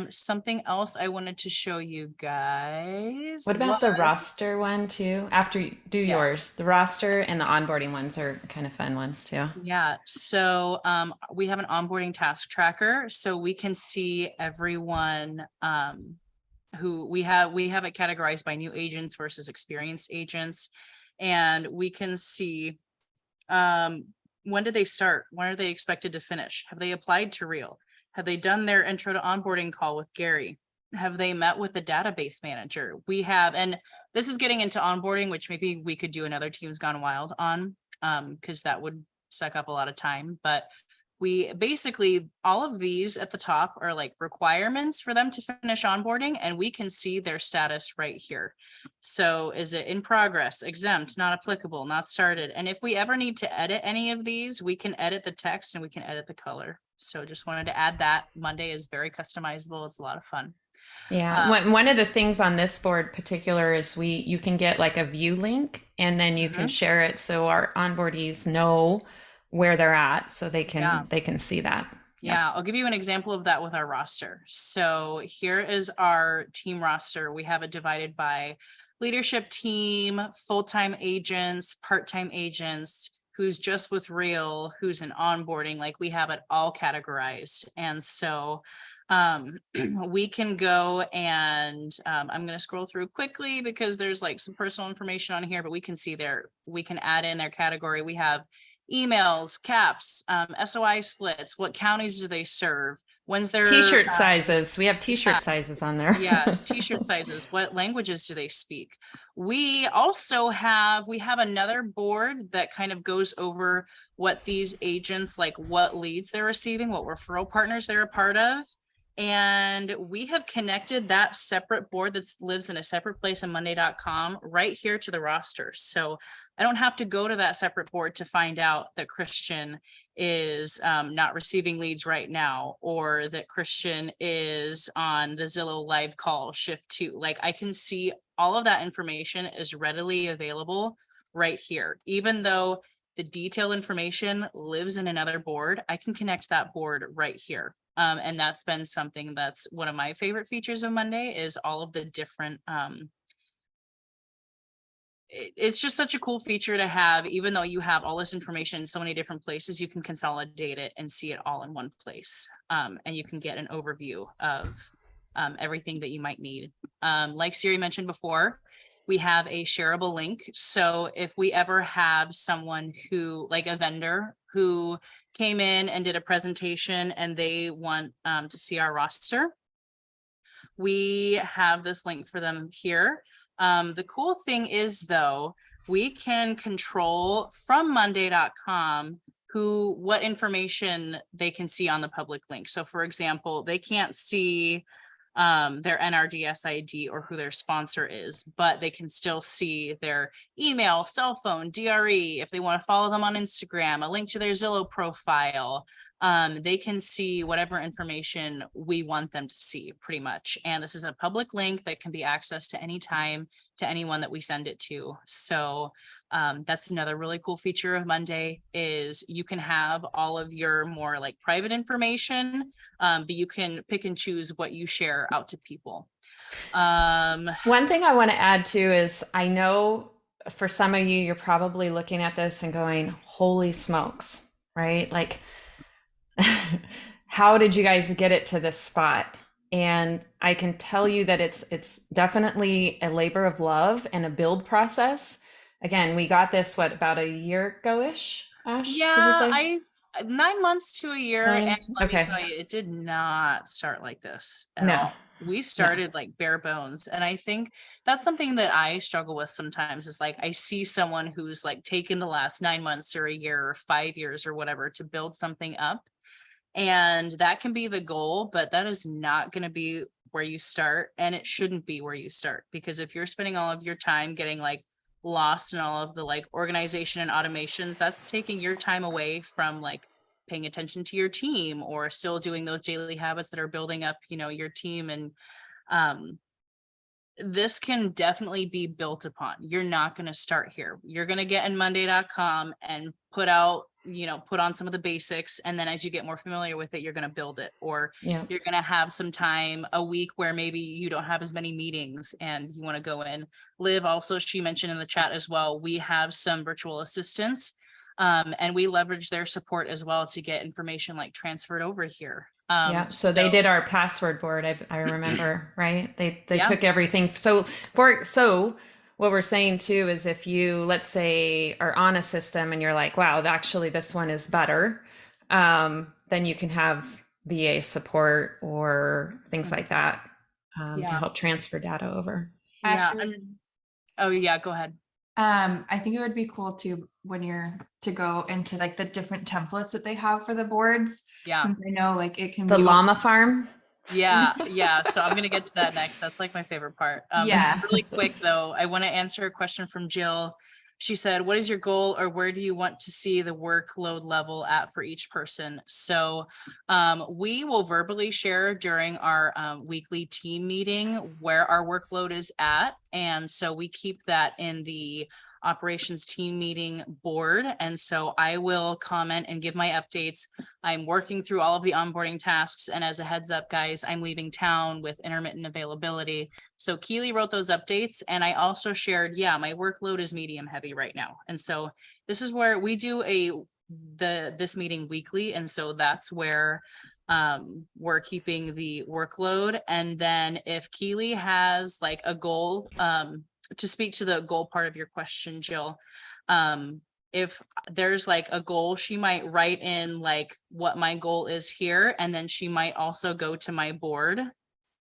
Something else I wanted to show you guys. What about the roster one too? After you do yours, the roster and the onboarding ones are kind of fun ones too. Yeah, so we have an onboarding task tracker, so we can see everyone who we have it categorized by new agents versus experienced agents, and we can see when did they start? When are they expected to finish? Have they applied to Real? Have they done their intro to onboarding call with Gary? have they met with the database manager? We have, and this is getting into onboarding, which maybe we could do another Teams Gone Wild on, because that would suck up a lot of time. But we basically, all of these at the top are like requirements for them to finish onboarding, and we can see their status right here. So is it in progress, exempt, not applicable, not started? And if we ever need to edit any of these, we can edit the text and we can edit the color. So just wanted to add that. Monday is very customizable. It's a lot of fun. Yeah, one of the things on this board particular is you can get like a view link, and then you can share it so our onboardees know where they're at, so they can see that. Yeah, I'll give you an example of that with our roster. So here is our team roster. We have it divided by leadership team, full-time agents, part-time agents, who's just with real, who's in onboarding. Like, we have it all categorized. And so we can go and I'm going to scroll through quickly because there's like some personal information on here, but we can see we can add in their category. We have emails, caps, SOI splits, what counties do they serve, when's their t-shirt sizes. We have t-shirt sizes on there. Yeah, t-shirt sizes, what languages do they speak? We also have another board that kind of goes over what these agents, like what leads they're receiving, what referral partners they're a part of. And we have connected that separate board that lives in a separate place on monday.com right here to the roster. So I don't have to go to that separate board to find out that Christian is not receiving leads right now, or that Christian is on the Zillow live call shift 2. Like, I can see all of that information is readily available right here. Even though the detailed information lives in another board, I can connect that board right here. And that's been something that's one of my favorite features of Monday, is all of the different, it's just such a cool feature to have. Even though you have all this information in so many different places, you can consolidate it and see it all in one place. And you can get an overview of everything that you might need. Like Siri mentioned before, we have a shareable link. So if we ever have someone who, like a vendor who came in and did a presentation and they want to see our roster, we have this link for them here. The cool thing is, though, we can control from monday.com what information they can see on the public link. So for example, they can't see their NRDS ID or who their sponsor is, but they can still see their email, cell phone, DRE. If they want to follow them on Instagram, a link to their Zillow profile, they can see whatever information we want them to see, pretty much. And this is a public link that can be accessed to any time to anyone that we send it to. So that's another really cool feature of Monday, is you can have all of your more like private information, but you can pick and choose what you share out to people. One thing I want to add too is, I know for some of you, you're probably looking at this and going, holy smokes, right? Like, how did you guys get it to this spot? And I can tell you that it's definitely a labor of love and a build process. Again, we got this, about a year ago-ish, Ash? Yeah, 9 months to a year. And let me Okay. tell you, it did not start like this at No. all. We started like bare bones. And I think that's something that I struggle with sometimes, is like, I see someone who's like taken the last 9 months or a year or 5 years or whatever to build something up. And that can be the goal, but that is not going to be where you start. And it shouldn't be where you start, because if you're spending all of your time getting like lost in all of the like organization and automations, that's taking your time away from like paying attention to your team, or still doing those daily habits that are building up, your team. And this can definitely be built upon. You're not going to start here. You're going to get in monday.com and put on some of the basics. And then as you get more familiar with it, you're going to build it, or you're going to have some time a week where maybe you don't have as many meetings and you want to go in. Liv, also, she mentioned in the chat as well, we have some virtual assistants, and we leverage their support as well to get information like transferred over here. So they did our password board. I remember, right? They took everything. So what we're saying too is, if you, let's say, are on a system and you're like, wow, actually this one is better, then you can have VA support or things like that. to Yeah. help transfer data over. Yeah. Ashley, Oh yeah, go ahead. I think it would be cool to when you're to go into like the different templates that they have for the boards. Yeah. Since I know like it can The be llama farm. Yeah, yeah. So I'm gonna get to that next. That's like my favorite part. Yeah. Really quick though, I want to answer a question from Jill. She said, "What is your goal, or where do you want to see the workload level at for each person?" So, we will verbally share during our weekly team meeting where our workload is at, and so we keep that in the operations team meeting board. And so I will comment and give my updates. I'm working through all of the onboarding tasks. And as a heads up, guys, I'm leaving town with intermittent availability. So Keely wrote those updates. And I also shared, yeah, my workload is medium heavy right now. And so this is where we do this meeting weekly. And so that's where we're keeping the workload. And then if Keely has like a goal, to speak to the goal part of your question, Jill, if there's like a goal, she might write in like what my goal is here, and then she might also go to my board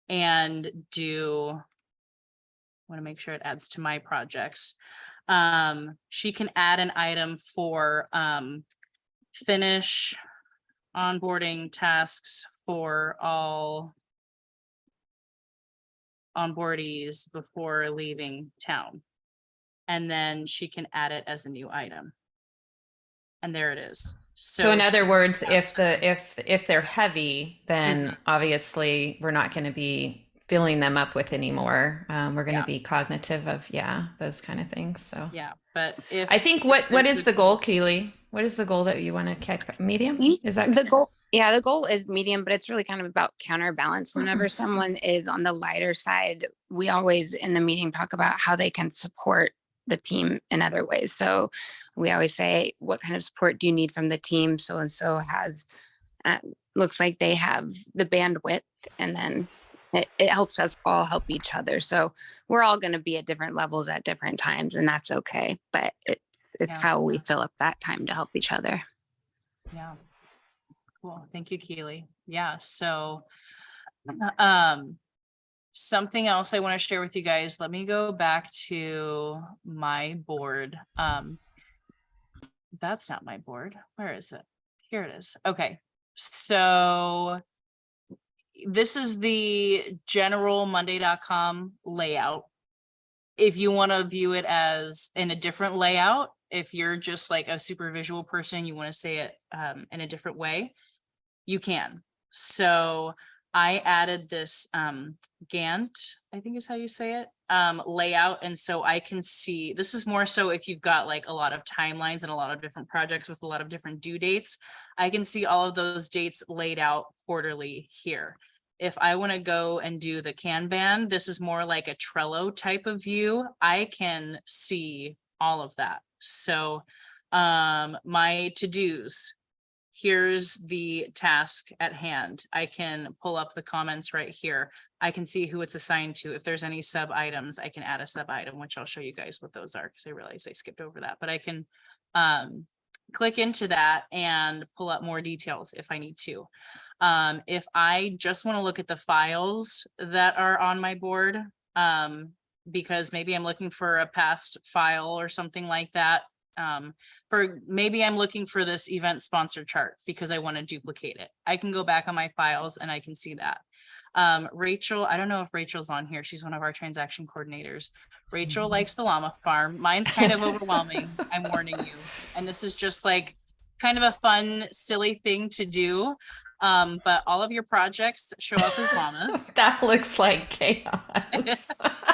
and do, I want to make sure it adds to my projects. She can add an item for finish onboarding tasks for all onboardees before leaving town. And then she can add it as a new item. And there it is. So in other words, yeah. if they're heavy, then obviously we're not going to be filling them up with anymore. We're going to be cognitive of those kind of things. So yeah, but if I think what is the goal, Keely? What is the goal that you want to keep? Medium? Is that the goal? Yeah, the goal is medium, but it's really kind of about counterbalance. Whenever someone is on the lighter side, we always in the meeting talk about how they can support the team in other ways. So we always say, what kind of support do you need from the team? So and so has, looks like they have the bandwidth, and then it helps us all help each other. So we're all going to be at different levels at different times, and that's okay. But it's how we fill up that time to help each other. Yeah. Cool. Thank you, Keely. Yeah. So, something else I want to share with you guys. Let me go back to my board. That's not my board. Where is it? Here it is. Okay. So this is the general monday.com layout. If you want to view it as in a different layout, if you're just like a super visual person, you want to say it in a different way, you can. So I added this Gantt, I think is how you say it, layout. And so I can see, this is more so if you've got like a lot of timelines and a lot of different projects with a lot of different due dates, I can see all of those dates laid out quarterly here. If I want to go and do the Kanban, this is more like a Trello type of view. I can see all of that. So my to-dos, here's the task at hand. I can pull up the comments right here. I can see who it's assigned to. If there's any sub items, I can add a sub item, which I'll show you guys what those are, because I realized I skipped over that. But I can click into that and pull up more details if I need to. If I just want to look at the files that are on my board, because maybe I'm looking for a past file or something like that, for maybe I'm looking for this event sponsor chart because I want to duplicate it. I can go back on my files and I can see that. Rachel, I don't know if Rachel's on here. She's one of our transaction coordinators. Rachel likes the llama farm. Mine's kind of overwhelming. I'm warning you. And this is just like kind of a fun, silly thing to do. But all of your projects show up as llamas. That looks like chaos.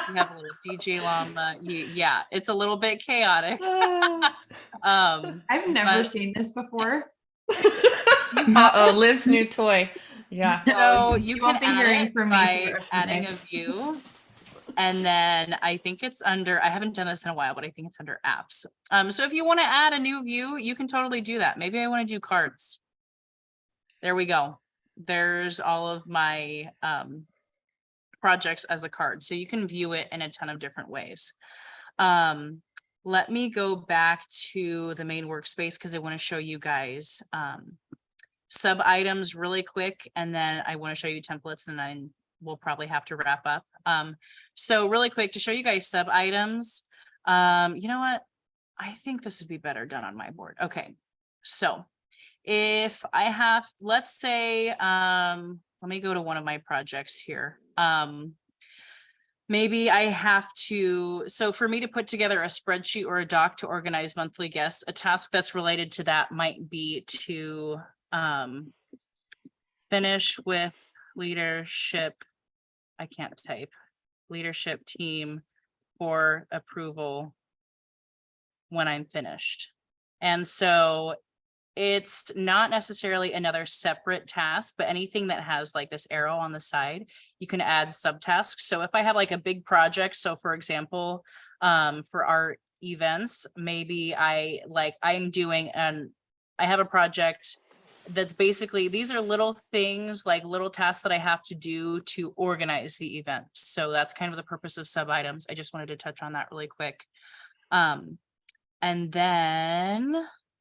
You have a little DJ llama. Yeah, it's a little bit chaotic. I've never seen this before. Uh-oh, Liv's new toy. Yeah. So you won't can be add hearing it from me for the by rest of the adding day. a view. And then I think it's under, I haven't done this in a while, but I think it's under apps. So if you want to add a new view, you can totally do that. Maybe I want to do cards. There we go. There's all of my projects as a card. So you can view it in a ton of different ways. Let me go back to the main workspace because I want to show you guys sub items really quick. And then I want to show you templates and then we'll probably have to wrap up. So really quick to show you guys sub items. You know what? I think this would be better done on my board. Okay. So if I have, let's say, let me go to one of my projects here. Maybe I have to, so for me to put together a spreadsheet or a doc to organize monthly guests, a task that's related to that might be to finish with leadership. I can't type. Leadership team for approval when I'm finished. And so it's not necessarily another separate task, but anything that has like this arrow on the side, you can add subtasks. So if I have like a big project, so for example, for our events, maybe I have a project that's basically, these are little things, like little tasks that I have to do to organize the event. So that's kind of the purpose of sub items. I just wanted to touch on that really quick. And then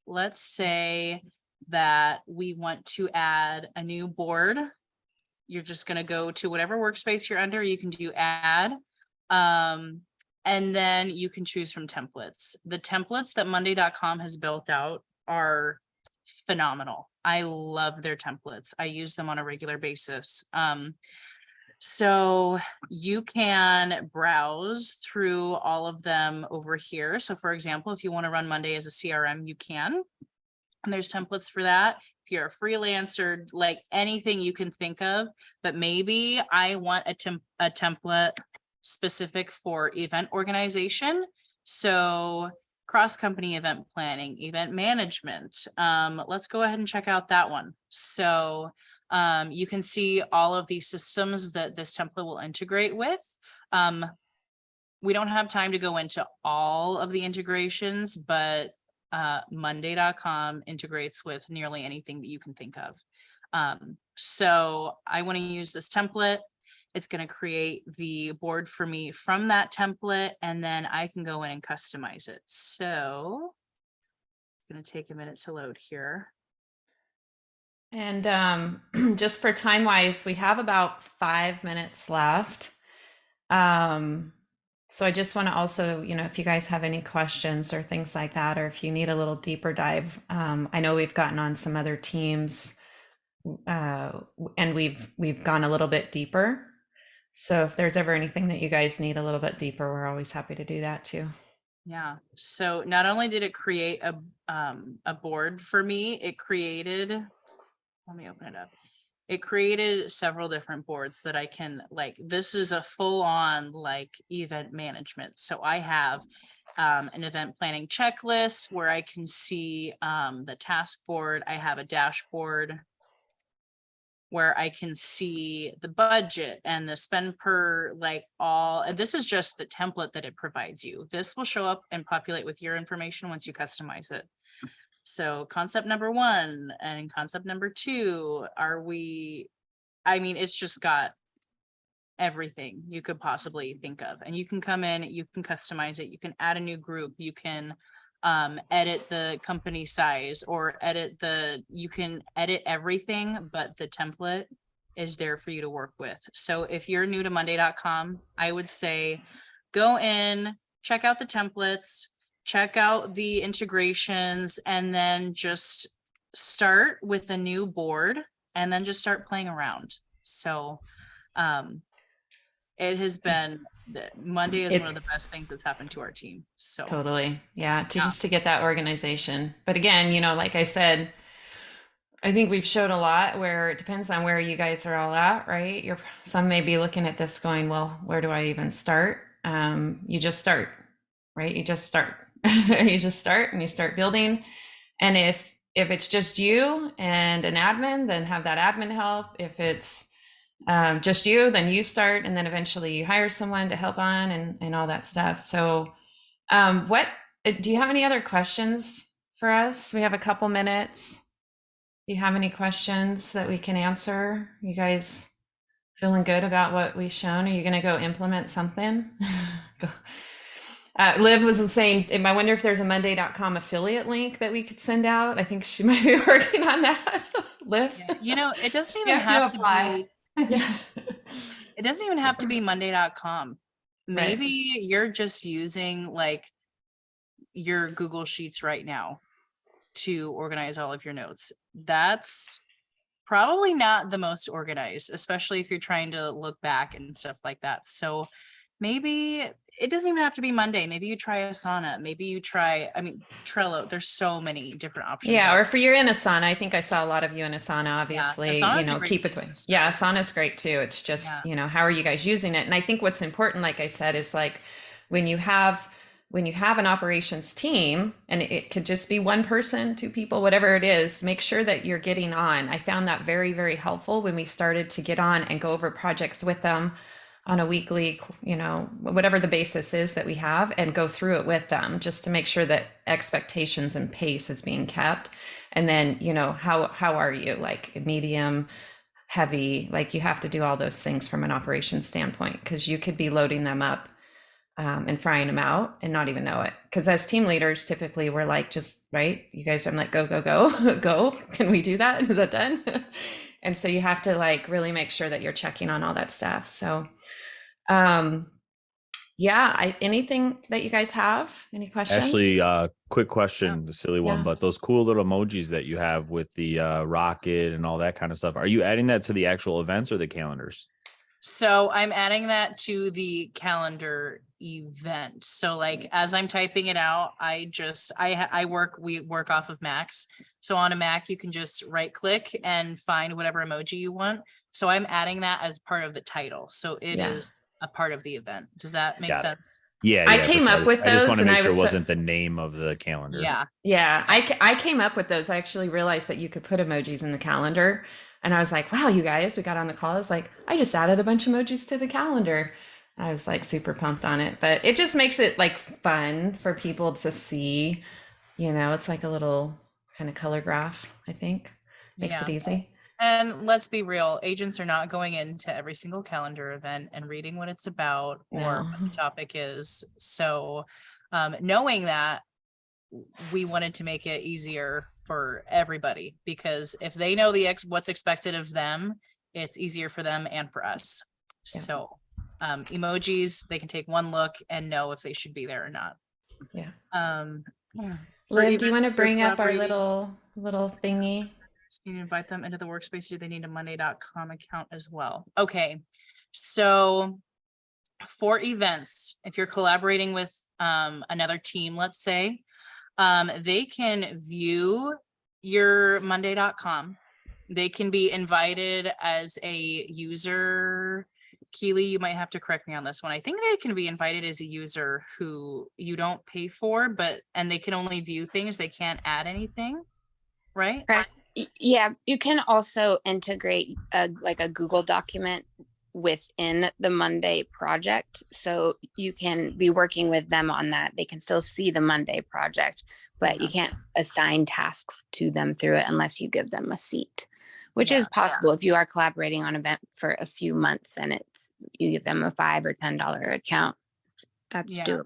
let's say that we want to add a new board. You're just going to go to whatever workspace you're under. You can do add. And then you can choose from templates. The templates that Monday.com has built out are phenomenal. I love their templates. I use them on a regular basis. So you can browse through all of them over here. So for example, if you want to run Monday as a CRM, you can. And there's templates for that. If you're a freelancer, like anything you can think of, but maybe I want a template specific for event organization. So cross-company event planning, event management. Let's go ahead and check out that one. So you can see all of these systems that this template will integrate with. We don't have time to go into all of the integrations, but Monday.com integrates with nearly anything that you can think of. So I want to use this template. It's going to create the board for me from that template, and then I can go in and customize it. So it's going to take a minute to load here. And just for time wise, we have about 5 minutes left. So I just want to also, if you guys have any questions or things like that, or if you need a little deeper dive, I know we've gotten on some other teams and we've gone a little bit deeper. So if there's ever anything that you guys need a little bit deeper, we're always happy to do that too. Yeah. So not only did it create a board for me, it created, let me open it up. It created several different boards that I can this is a full on event management. So I have an event planning checklist where I can see the task board. I have a dashboard where I can see the budget and the spend per and this is just the template that it provides you. This will show up and populate with your information once you customize it. So concept number 1 and concept number 2, it's just got everything you could possibly think of. And you can come in, you can customize it, you can add a new group, you can edit the company size or you can edit everything, but the template is there for you to work with. So if you're new to Monday.com, I would say go in, check out the templates, check out the integrations, and then just start with a new board and then just start playing around. So it has been, Monday is one of the best things that's happened to our team. So totally. Yeah. Just to get that organization. But again, like I said, I think we've showed a lot where it depends on where you guys are all at, right? Some may be looking at this going, well, where do I even start? You just start, right? You just start. You just start and you start building. And if it's just you and an admin, then have that admin help. If it's just you, then you start, and then eventually you hire someone to help on and all that stuff. So do you have any other questions for us? We have a couple minutes. Do you have any questions that we can answer? You guys feeling good about what we've shown? Are you going to go implement something? Liv was saying, I wonder if there's a Monday.com affiliate link that we could send out. I think she might be working on that. Liv? it doesn't even have to be. It doesn't even have to be monday.com. Right. Maybe you're just using like your Google Sheets right now to organize all of your notes. That's probably not the most organized, especially if you're trying to look back and stuff like that. So maybe it doesn't even have to be Monday. Maybe you try Asana. Maybe you try, Trello. There's so many different options. Yeah, out or there. if you're in Asana, I think I saw a lot of you in Asana, obviously, Asana's a great keep it. place to Yeah, start. Asana's great too. It's just, Yeah. how are you guys using it? And I think what's important, like I said, is like when you have an operations team, and it could just be one person, two people, whatever it is, make sure that you're getting on. I found that very, very helpful when we started to get on and go over projects with them on a weekly, whatever the basis is that we have, and go through it with them just to make sure that expectations and pace is being kept. And then, how are you, like medium, heavy, like you have to do all those things from an operations standpoint, because you could be loading them up and frying them out and not even know it. Because as team leaders, typically we're like, just right, you guys are like, go, go, go, go. Can we do that? Is that done? And so you have to like really make sure that you're checking on all that stuff. So yeah, anything that you guys have? Any questions? Ashley, quick question, the silly one, Yeah. but those cool little emojis that you have with the rocket and all that kind of stuff, are you adding that to the actual events or the calendars? So I'm adding that to the calendar event. So like as I'm typing it out, we work off of Macs. So on a Mac, you can just right click and find whatever emoji you want. So I'm adding that as part of the title. So it is a part of the event. Does that make Got it. sense? Yeah, I for came sure. up with I just those, want to and make I sure it was wasn't the name of the calendar. Yeah. Yeah, I came up with those. I actually realized that you could put emojis in the calendar. And I was like, wow, you guys, we got on the call. I was like, I just added a bunch of emojis to the calendar. I was like super pumped on it, but it just makes it like fun for people to see, it's like a little kind of color graph, I think. Makes it easy. And let's be real, agents are not going into every single calendar event and reading what it's about or what the topic is. So knowing that, we wanted to make it easier for everybody, because if they know what's expected of them, it's easier for them and for us. Yeah. So emojis, they can take one look and know if they should be there or not. Yeah. Liv, do you want to bring up our little thingy? Can you invite them into the workspace? Do they need a monday.com account as well? Okay. So for events, if you're collaborating with another team, let's say, they can view your monday.com. They can be invited as a user. Keely, you might have to correct me on this one. I think they can be invited as a user who you don't pay for, and they can only view things. They can't add anything, right? Correct. Yeah, you can also integrate a Google document within the Monday project. So you can be working with them on that. They can still see the Monday project, but you can't assign tasks to them through it unless you give them a seat, which is possible if you are collaborating on an event for a few months and you give them a $5 or $10 account. That's doable.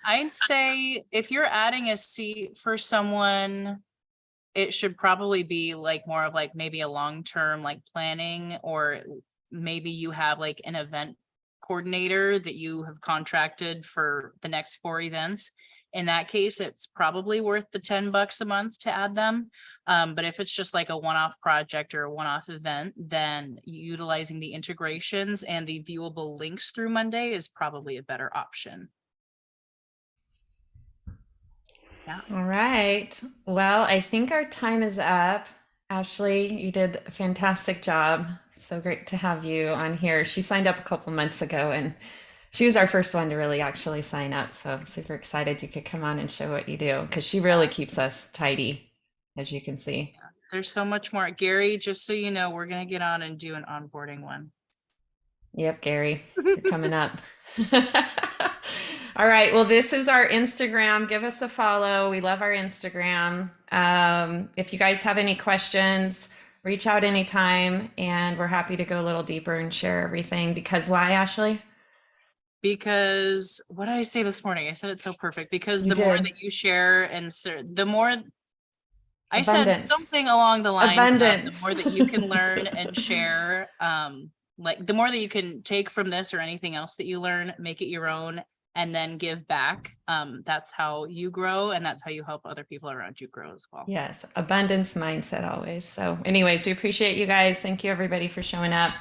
I'd say if you're adding a seat for someone, it should probably be like more of like maybe a long-term like planning, or maybe you have like an event coordinator that you have contracted for the next 4 events. In that case, it's probably worth the $10 a month to add them. But if it's just like a one-off project or a one-off event, then utilizing the integrations and the viewable links through Monday is probably a better option. Yeah. All right. Well, I think our time is up. Ashley, you did a fantastic job. So great to have you on here. She signed up a couple months ago, and she was our first one to really actually sign up. So I'm super excited you could come on and show what you do, because she really keeps us tidy, as you can see. There's so much more. Gary, just so you know, we're going to get on and do an onboarding one. Yep, Gary, you're coming up. All right. Well, this is our Instagram. Give us a follow. We love our Instagram. If you guys have any questions, reach out anytime, and we're happy to go a little deeper and share everything. Because why, Ashley? Because what did I say this morning? I said it so perfect. Because the more that you share, and the more I said something along the lines of the more that you can learn and share, like the more that you can take from this or anything else that you learn, make it your own and then give back. That's how you grow, and that's how you help other people around you grow as well. Yes, abundance mindset always. So anyways, we appreciate you guys. Thank you everybody for showing up.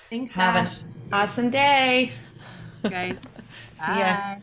Thanks, Have Ash. an awesome day. Guys, See ya. bye.